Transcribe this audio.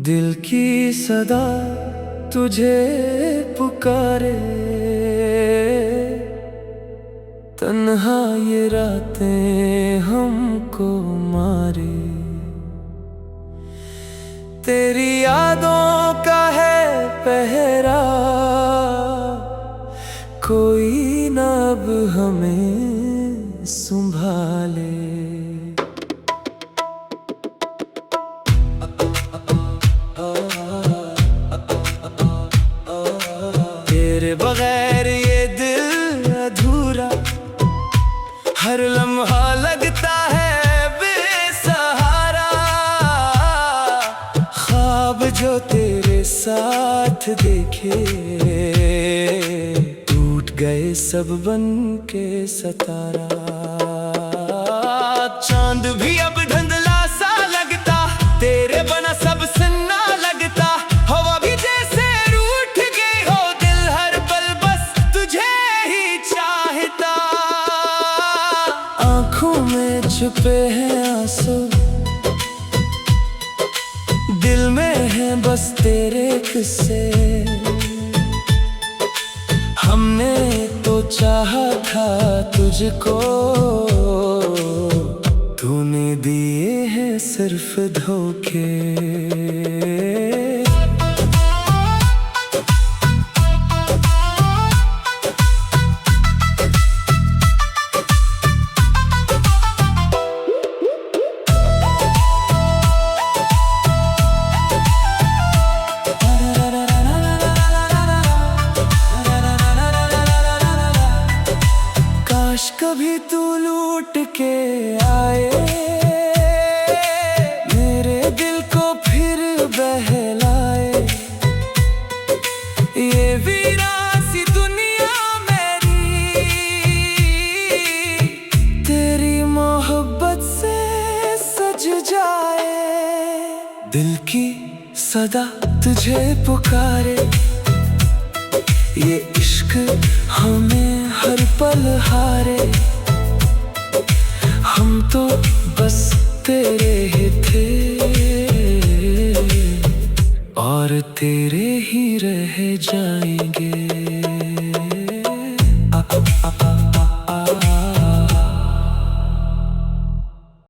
दिल की सदा तुझे पुकारे, तन्हा ये रातें हमको मारे। तेरी यादों का है पहरा, कोई न अब हमें संभाले। तेरे बगैर ये दिल अधूरा, हर लम्हा लगता है बेसहारा। ख्वाब जो तेरे साथ देखे, टूट गए सब बन के सितारा। चांद भी अब धुंधला सा लगता, तेरे बना सब सन्ना लगता। हवा भी जैसे रूठ गई हो, दिल हर पल बस तुझे ही चाहता। आँखों में छुपे हैं आंसू, दिल में है बस तेरे किस्से। हमने तो चाहा था तुझको, तूने दिए हैं सिर्फ धोखे। काश कभी तू लूट के आए, मेरे दिल को फिर बहलाए। ये वीरान सी दुनिया मेरी, तेरी मोहब्बत से सज जाए। दिल की सदा तुझे पुकारे, ये इश्क हमें हर पल हारे। हम तो बस तेरे ही थे, और तेरे ही रह जाएंगे।